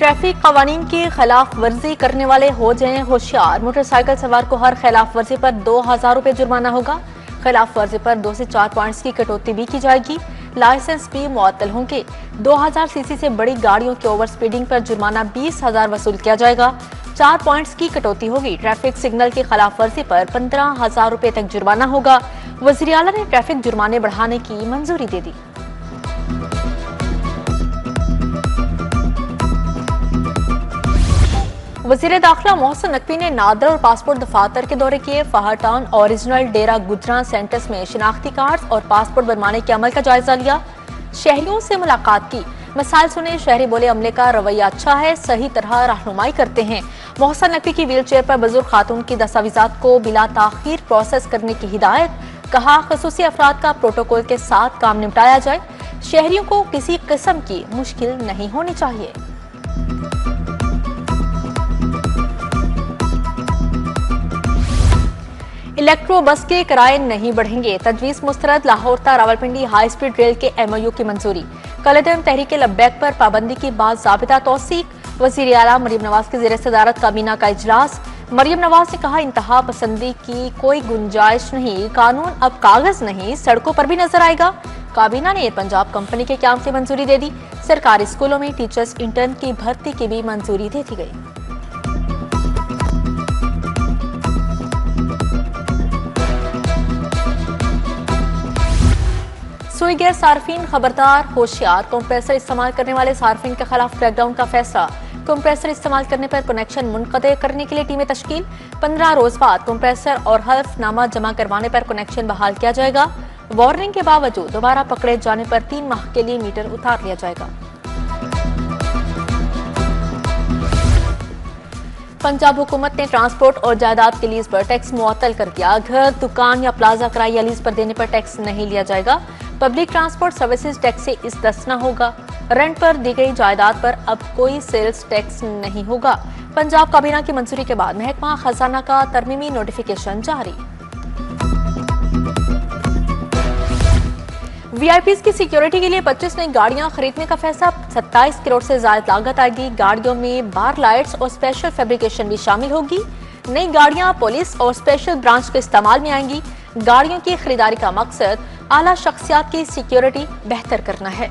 Traffic कवानीन की खिलाफ वर्जी करने वाले हो जाएं होशियार। मोटरसाइकिल सवार को हर खिलाफ वर्जी पर 2000 रुपए जुर्माना होगा। खिलाफ वर्जी पर 2 से 4 पॉइंट्स की कटौती भी की जाएगी। लाइसेंस भी मुअत्तल होंगे। 2000 सीसी से बड़ी गाड़ियों की ओवर स्पीडिंग पर जुर्माना 20,000 वसूल किया जाएगा। 4 पॉइंट्स की कटौती होगी। ट्रैफिक सिग्नल की खिलाफ वर्जी पर 15,000 रुपए तक जुर्माना होगा। वज़ीर आला ने ट्रैफिक जुर्माने बढ़ाने की मंजूरी दे दी। वज़ीर दाखिला मोहसिन नकवी ने नादर और पासपोर्ट दफातर के दौरे किए। फहार टाउन ओरिजिनल डेरा गुजरां सेंटर्स में शिनाख्ती कार्ड और पासपोर्ट बनवाने के अमल का जायजा लिया। शहरियों से मुलाकात की, मसाइल सुने। शहरी बोले अमले का रवैया अच्छा है, सही तरह रहनुमाई करते हैं। मोहसिन नकवी की व्हील चेयर पर बुजुर्ग खातून की दस्तावेजात को बिला ताखीर प्रोसेस करने की हिदायत। कहा खसूसी अफराद का प्रोटोकॉल के साथ काम निपटाया जाए। शहरियों को किसी किस्म की मुश्किल नहीं होनी चाहिए। इलेक्ट्रो बस के किराए नहीं बढ़ेंगे। तजवीज मुस्तरद। लाहौर ता रावलपिंडी हाई स्पीड रेल के MOU की मंजूरी। कलदम तहरीक लब्बैक पर पाबंदी की बाद ज़ाबिता तौसीक। वज़ीर आला मरियम नवाज की ज़ेर सदारत काबीना का इजलास। मरियम नवाज ने कहा इंतहा पसंदी की कोई गुंजाइश नहीं। कानून अब कागज नहीं सड़कों पर भी नजर आएगा। काबीना ने एयर पंजाब कंपनी के क्याम की मंजूरी दे दी। सरकारी स्कूलों में टीचर्स इंटर्न की भर्ती की भी मंजूरी दे दी गई। सुई गैर सार्फिन खबरदार होशियार। कंप्रेसर इस्तेमाल करने वाले सार्फिन के खिलाफ क्रैकडाउन का फैसला। कंप्रेसर इस्तेमाल करने पर कनेक्शन मुनक़ते करने के लिए टीमें तश्कील। 15 रोज बाद कंप्रेसर और हल्फनामा जमा करवाने पर कनेक्शन बहाल किया जाएगा। वार्निंग के बावजूद दोबारा पकड़े जाने पर 3 माह के लिए मीटर उतार लिया जाएगा। पंजाब हुकूमत ने ट्रांसपोर्ट और जायदाद के लीज पर टैक्स मुअत्तल कर दिया। घर, दुकान या प्लाजा किराए या लीज पर देने पर टैक्स नहीं लिया जाएगा। पब्लिक ट्रांसपोर्ट सर्विसेज टैक्स से इस्तिस्ना होगा। रेंट पर दी गई जायदाद पर अब कोई सेल्स टैक्स नहीं होगा। पंजाब काबीना की मंजूरी के बाद महकमा खजाना का तरमीमी नोटिफिकेशन जारी। वीआईपीज की सिक्योरिटी के लिए 25 नई गाड़ियां खरीदने का फैसला। 27 करोड़ से ज्यादा लागत आएगी। गाड़ियों में बार लाइट्स और स्पेशल फैब्रिकेशन भी शामिल होगी। नई गाड़ियां पुलिस और स्पेशल ब्रांच के इस्तेमाल में आएंगी। गाड़ियों की खरीदारी का मकसद आला शख्सियात की सिक्योरिटी बेहतर करना है।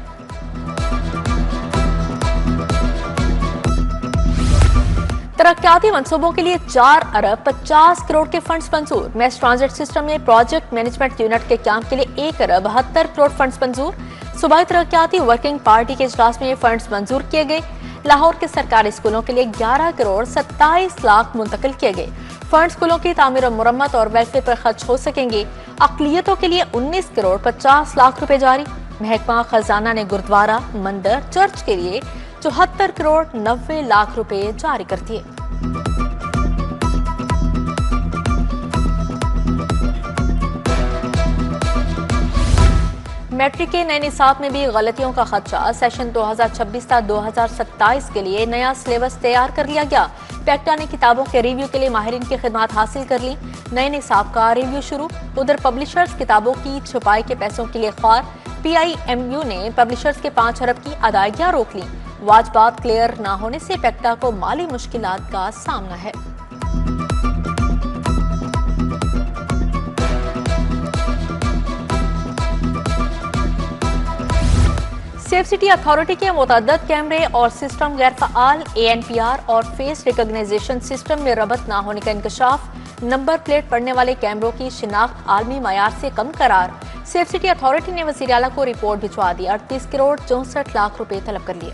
तरक्याती मंसूबों के लिए 4 अरब 50 करोड़ के फंड्स मंजूर। मैस ट्रांजिट सिस्टम में प्रोजेक्ट मैनेजमेंट यूनिट के काम के लिए 1 अरब 72 करोड़ फंड्स मंजूर। सूबाई तरक्याती वर्किंग पार्टी के इजलास में ये फंड्स मंजूर किए गए। लाहौर के सरकारी स्कूलों के लिए 11 करोड़ 27 लाख मुंतकिल किए गए। फंड स्कूलों की तामीर और मुरम्मत और वेलफेयर पर खर्च हो सकेंगे। अक़लियतों के लिए 19 करोड़ 50 लाख रुपए जारी। महकमा खजाना ने गुरुद्वारा, मंदिर, चर्च के लिए 74 करोड़ 90 लाख रुपए जारी कर दिए। मैट्रिक के नए निसाब में भी गलतियों का खदशा। सेशन 2026 था 2027 के लिए नया सिलेबस तैयार कर लिया गया। पैक्टा ने किताबों के रिव्यू के लिए माहिरीन की खिदमत हासिल कर ली। नए निसाब का रिव्यू शुरू। उधर पब्लिशर्स किताबों की छपाई के पैसों के लिए ख्वार। PIMU ने पब्लिशर्स के 5 अरब की अदायगियां रोक ली। वाजबात क्लियर न होने से पैक्टा को माली मुश्किलात का सामना है। सेफ सिटी अथॉरिटी के मुतअद्दिद कैमरे और सिस्टम गैर फ़आल। ANPR और फेस रिकॉग्नाइजेशन सिस्टम में रबत न होने का इंकशाफ। नंबर प्लेट पढ़ने वाले कैमरों की शिनाख्त आलमी मयार से कम करार। सेफ सिटी अथॉरिटी ने वज़ीर आला को रिपोर्ट भिजवा दी। 38 करोड़ 64 लाख रुपए तलब कर लिए।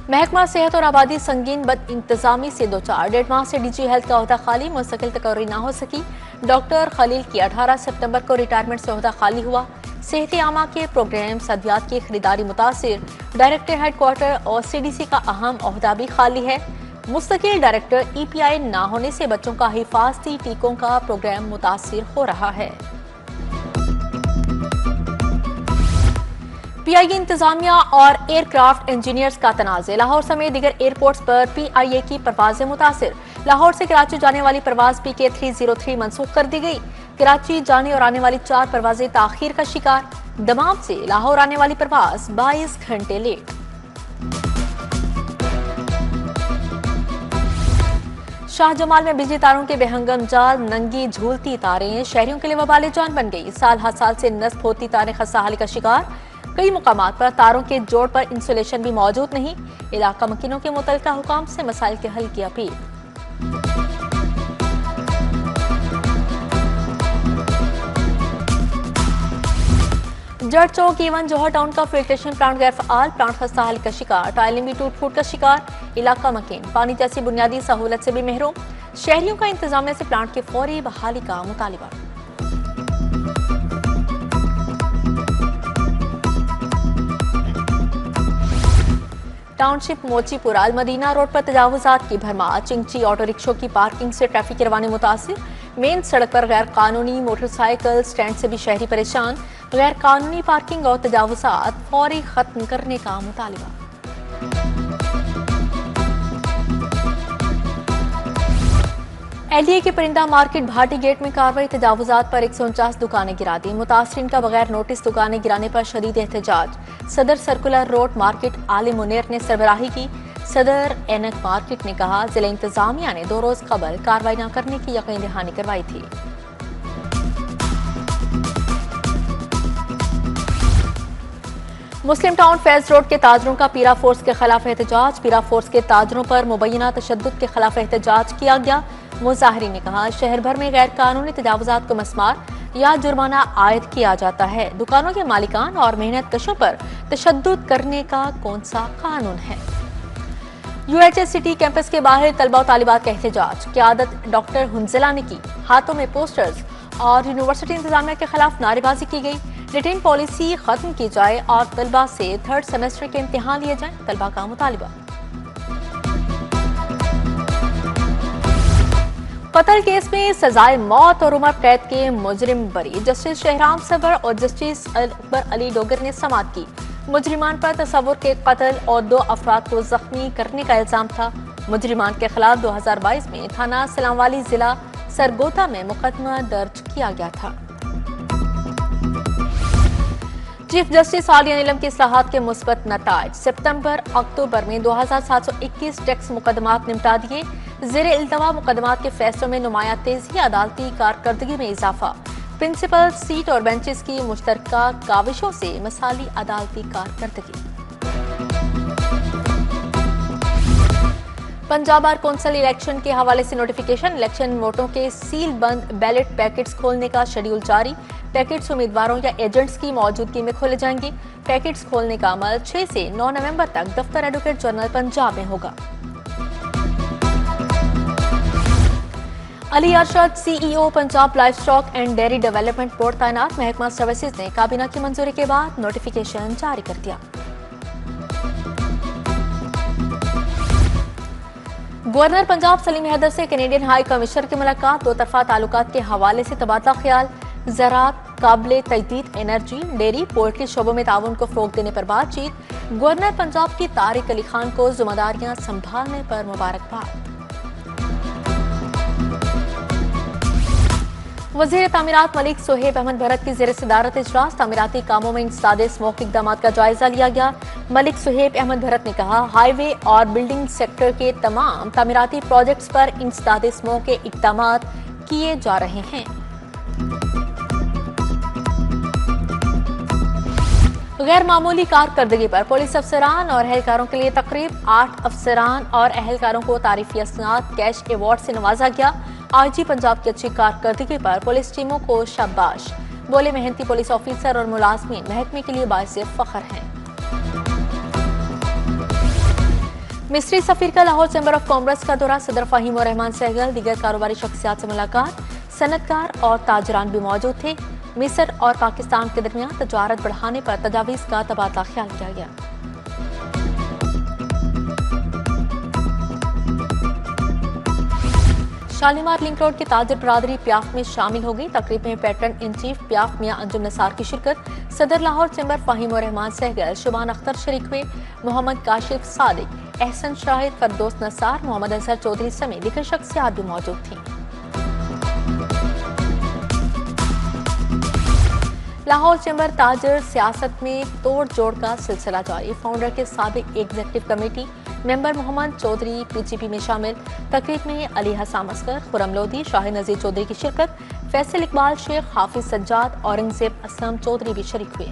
महकमा सेहत और आबादी संगीन बद इंतजामी से 1.5 माह से DG हेल्थ का ओहदा खाली। मुस्तकिल तकर्री ना हो सकी। डॉक्टर खलील की 18 सितंबर को रिटायरमेंट से ओहदा खाली हुआ। सेहत आमा के प्रोग्राम सदियात की खरीदारी मुतासिर। डायरेक्टर हेडक्वार्टर और CDC का अहम ओहदा भी खाली है। मुस्तकिल डायरेक्टर EPI ना होने से बच्चों का हिफाजती टीकों का प्रोग्राम मुतासिर हो रहा है। PIA इंतजामिया और एयरक्राफ्ट इंजीनियर्स का तनाज़े। लाहौर समेत दीगर एयरपोर्ट्स पर PIA की परवाजें मुतासिर। लाहौर से कराची जाने वाली परवाज PK 303 मनसूख कर दी गई। कराची जाने और आने वाली 4 परवाजें ताखीर का शिकार। दमाम से लाहौर आने वाली परवाज 22 घंटे लेट। शाहजमाल में बिजली तारों के बेहंगम जाल, नंगी झूलती तारें शहरियों के लिए वबाले जान बन गई। साल हर साल से नस्ब होती तारें खस्ताहाली का शिकार। कई मुकामात पर तारों के जोड़ पर इंसुलेशन भी मौजूद नहीं। इलाका मकीनों के मुतल्लिका हुकाम से मसाइल के हल की अपील। जट चौक ईवन जोहर टाउन का फिल्ट्रेशन प्लांट गैर फाल, प्लांट खस्ताहाली का शिकार। टाइलें भी टूट फूट का शिकार। इलाका मकीन पानी जैसी बुनियादी सहूलत से भी महरूम। शहरियों का इंतजामिया से प्लांट की फौरी बहाली का मुतालिबा। टाउनशिप मोचीपुरा अलमदीना रोड पर तजावुजात की भरमार। चिंची ऑटो रिक्शों की पार्किंग से ट्रैफिक की रवानी मुतासिर। मेन सड़क पर गैर कानूनी मोटरसाइकिल स्टैंड से भी शहरी परेशान। गैर कानूनी पार्किंग और तजावुजात फौरी खत्म करने का मुतालिबा। एलडीए के परिंदा मार्केट भाटी गेट में कार्रवाई। तजावुजात पर 149 दुकानें गिरा दी। मुतासरीन का बगैर नोटिस दुकानें गिराने पर शदीद एहतजाज। सदर सर्कुलर रोड मार्केट आले मुनीर ने सरबराही की। सदर एनक मार्केट ने कहा जिला इंतजामिया ने 2 रोज कबल कार्रवाई न करने की यकीन दहानी करवाई थी। मुस्लिम टाउन फैज रोड के ताजरों का पीरा फोर्स के खिलाफ एहतजाज। पीरा फोर्स के ताजरों पर मुबैना तशद्दुद के खिलाफ एहतजाज किया गया। मुजाहिरीन ने कहा शहर भर में गैर कानूनी तजावुजात को मस्मार या जुर्माना आयद किया जाता है। दुकानों के मालिकान और मेहनत कशों पर तशद्दुद करने का कौन सा कानून है। यूएचएस सिटी कैंपस के बाहर तलबा और तालिबात का एहतजाज। क़यादत डॉक्टर हुंजला ने की। हाथों में पोस्टर्स और यूनिवर्सिटी इंतजामिया के खिलाफ नारेबाजी की गई। रिटेन पॉलिसी खत्म की जाए और तलबा से 3rd सेमेस्टर के इम्तिहान लिए जाएं, तलबा का मुतालिबा। कत्ल केस में सजाए मौत और उम्र कैद के मुजरिम बरी। जस्टिस शहराम सबर और जस्टिस अकबर अली डोगर ने समाअत की। मुजरिमान पर तस्वुर के कत्ल और 2 अफराद को जख्मी करने का इल्जाम था। मुजरिमान के खिलाफ 2022 में थाना सलामवाली जिला सरगोदा में मुकदमा दर्ज किया गया था। चीफ जस्टिस आलिया नीलम की इस्लाहात के मुस्बत नताइज। सितंबर अक्टूबर में 2721 टैक्स मुकदमात निपटा दिए। ज़ेर इल्तवा मुकदमात के फैसलों में नुमाया तेजी। अदालती कारकर्दगी में इजाफा। प्रिंसिपल सीट और बेंचेस की मुश्तरका काविशों से मिसाली अदालती कारकर्दगी। पंजाब बार कौंसिल इलेक्शन के हवाले से नोटिफिकेशन। इलेक्शन वोटों के सील बंद बैलेट पैकेट्स खोलने का शेड्यूल जारी। पैकेट्स उम्मीदवारों या एजेंट्स की मौजूदगी में खोले जाएंगे। पैकेट्स खोलने का अमल 6 से 9 नवंबर तक दफ्तर एडवोकेट जनरल पंजाब में होगा। Ali Arshad CEO Punjab life stock and dairy development board तैनात। महकमा सर्विसेज ने काबीना की मंजूरी के बाद नोटिफिकेशन जारी कर दिया। गवर्नर पंजाब सलीम हैदर से कैनेडियन हाई कमिश्नर की मुलाकात। 2 तरफा ताल्लुकात के हवाले से तबादला ख्याल। ज़राअत, काबिले तजदीद एनर्जी, डेयरी, पोल्ट्री शोबों में ताउन को फ़रोग़ देने पर बातचीत। गवर्नर पंजाब की तारिक अली खान को जिम्मेदारियां संभालने पर मुबारकबाद। वज़ीर तामीरात मलिक सुहेब अहमद भरत की ज़ेर सदारत इजलास। तामीराती कामों में इंसदादे स्मोक इक़दामात का जायजा लिया गया। मलिक सुहेब अहमद भरत ने कहा हाईवे और बिल्डिंग सेक्टर के तमाम तामीराती प्रोजेक्ट्स पर इंसदादे स्मोक के इक़दामात किए जा रहे हैं। गैर मामूली कारकर्दगी पर पुलिस अफसरान और अहलकारों के लिए तकरीब। 8 अफसरान और अहलकारों को तारीफी असनाद कैश अवार्ड से नवाजा गया। आईजी पंजाब की अच्छी कारकर्दगी पर पुलिस टीमों को शाबाश। बोले मेहनती पुलिस ऑफिसर और मुलाजमीन महकमे के लिए बाइसे फख्र हैं। मिस्री सफीर का लाहौर चैम्बर ऑफ कॉमर्स का दौरा। सदर फहीम और रहमान सहगल दीगर कारोबारी शख्सियात से मुलाकात। सनतकार और ताजरान भी मौजूद थे। मिस्र और पाकिस्तान के दरमियान तजारत बढ़ाने पर तजावीज़ का तबादला ख्याल किया गया। शालीमार लिंक रोड की ताजर बरादरी प्याफ में शामिल हो गई। तकरीब में पैटर्न इन चीफ प्याफ मियां अंजुम नसार की शिरकत। सदर लाहौर चैम्बर फहीम और रहमान सहगल, शुबान अख्तर शरीक हुए। मोहम्मद काशिफ सादिक, एहसन शाहिद, फरदोस नसार, मोहम्मद अजहर चौधरी समेत दीगर शख्सियात भी मौजूद थी। लाहौर चैम्बर ताजर सियासत में तोड़ जोड़ का सिलसिला जारी। फाउंडर के साबिक executive committee member Mohammad Chaudhry PGP में शामिल। तकरीब में अली हसन असगर, खुरम लोधी, शाहिद नजीर चौधरी की शिरकत। फैसल इकबाल शेख, हाफिज सज्जाद, औरंगजेब असलम चौधरी भी शरीक हुए।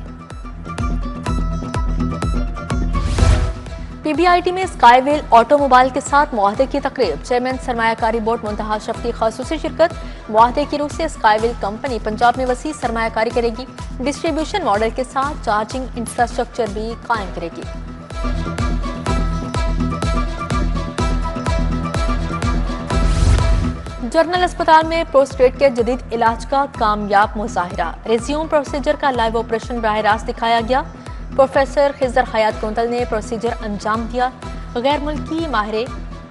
पीबीआईटी में स्काईवेल ऑटोमोबाइल के साथ मुआहदे की तकरीब। चेयरमैन सरमायाकारी बोर्ड मुंतहा शफी खसूसी शिरकत। मुआहदे की रूह से स्काईवेल कंपनी पंजाब में वसी सरमायाकारी करेगी। डिस्ट्रीब्यूशन मॉडल के साथ चार्जिंग इंफ्रास्ट्रक्चर भी कायम करेगी। जनरल अस्पताल में प्रोस्टेट के जदीद इलाज का कामयाब मुजाहिरा। रेज्यूम प्रोसीजर का लाइव ऑपरेशन बराह रास्त दिखाया गया। प्रोफेसर खिजर हयात गोंदल ने प्रोसीजर अंजाम दिया। गैर मुल्की माहिर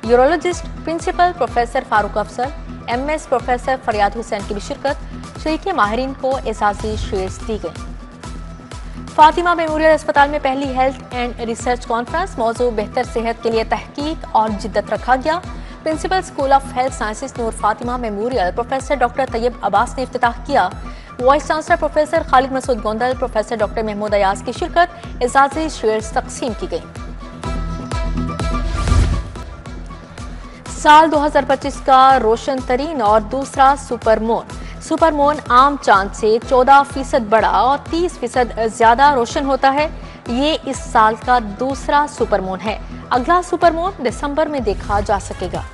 यूरोलॉजिस्ट प्रिंसिपल प्रोफेसर फारूक अफसर, एमएस प्रोफेसर फरियाद हुसैन की भी शिरकत। शरीके माहिरीन को एजाजी शील्ड्स दी गई। फातिमा मेमोरियल अस्पताल में पहली हेल्थ एंड रिसर्च कॉन्फ्रेंस। मौजू बेहतर सेहत के लिए तहकीक और जिद्दत रखा गया। Principal school of health sciences Noor Fatima memorial professor doctor Tayyab Abbas ने इफ्तिताह किया। Vice chancellor professor Khalid Masood Gondal, professor doctor Mahmood Ayaz की शिरकत। एजाजी शील्ड्स तकसीम की गई। साल 2025 का रोशन तरीन और दूसरा सुपरमून आम चांद से 14% बड़ा और 30% ज्यादा रोशन होता है। ये इस साल का दूसरा सुपरमून है। अगला सुपरमून दिसंबर में देखा जा सकेगा।